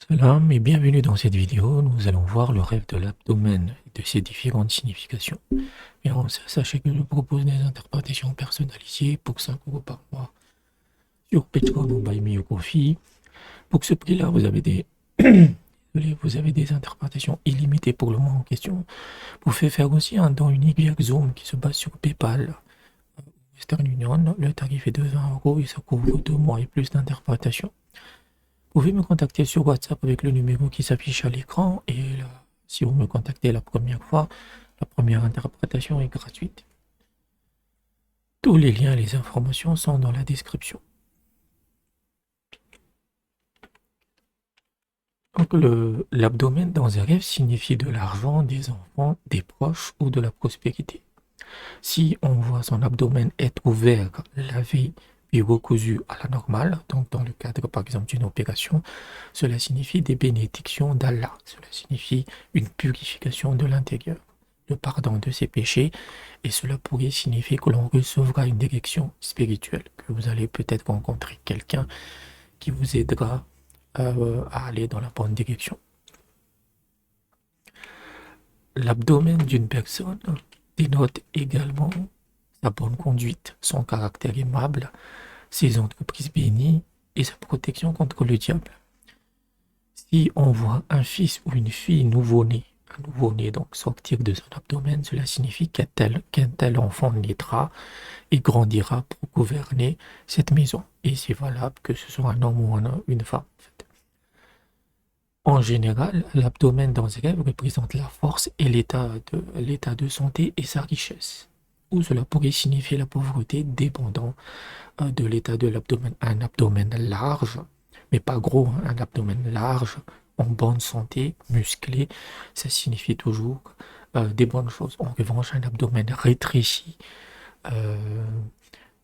Salam et bienvenue dans cette vidéo. Nous allons voir le rêve de l'abdomen et de ses différentes significations. Et avant ça, sachez que je propose des interprétations personnalisées pour 5 euros par mois sur Patreon ou Buy Me a Coffee. Pour ce prix-là, vous avez des désolé, vous avez des interprétations illimitées pour le mois en question. Vous pouvez faire aussi un don unique via Zoom qui se base sur PayPal. Western Union, le tarif est de 20 euros et ça couvre 2 mois et plus d'interprétations. Vous pouvez me contacter sur WhatsApp avec le numéro qui s'affiche à l'écran et si vous me contactez la première fois, la première interprétation est gratuite. Tous les liens et les informations sont dans la description. Donc l'abdomen dans un rêve signifie de l'argent, des enfants, des proches ou de la prospérité. Si on voit son abdomen être ouvert la veille puis recousu à la normale, donc dans le cadre par exemple d'une opération, cela signifie des bénédictions d'Allah, cela signifie une purification de l'intérieur, le pardon de ses péchés, et cela pourrait signifier que l'on recevra une direction spirituelle, que vous allez peut-être rencontrer quelqu'un qui vous aidera à aller dans la bonne direction. L'abdomen d'une personne dénote également sa bonne conduite, son caractère aimable, ses entreprises bénies et sa protection contre le diable. Si on voit un fils ou une fille nouveau-né, un nouveau-né donc sortir de son abdomen, cela signifie qu'un tel enfant naîtra et grandira pour gouverner cette maison. Et c'est valable que ce soit un homme ou une femme. En fait. En général, l'abdomen dans ce rêve représente la force et l'état de santé et sa richesse. Ou cela pourrait signifier la pauvreté dépendant de l'état de l'abdomen. Un abdomen large, mais pas gros, hein, un abdomen large, en bonne santé, musclé, ça signifie toujours des bonnes choses. En revanche, un abdomen rétréci, euh,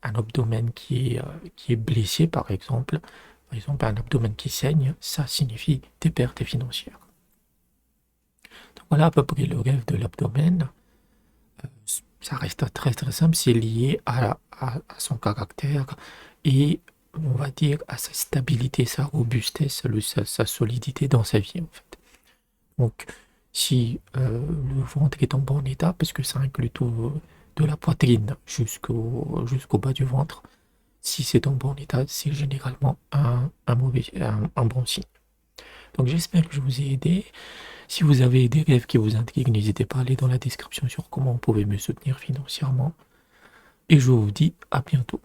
un abdomen qui est blessé, par exemple un abdomen qui saigne, ça signifie des pertes financières. Donc voilà à peu près le rêve de l'abdomen. Ça reste très très simple, c'est lié à son caractère et on va dire à sa stabilité, sa robustesse, sa solidité dans sa vie en fait. Donc si le ventre est en bon état, parce que ça inclut tout de la poitrine jusqu'au bas du ventre, si c'est en bon état, c'est généralement un bon signe. Donc j'espère que je vous ai aidé. Si vous avez des rêves qui vous intriguent, n'hésitez pas à aller dans la description sur comment vous pouvez me soutenir financièrement. Et je vous dis à bientôt.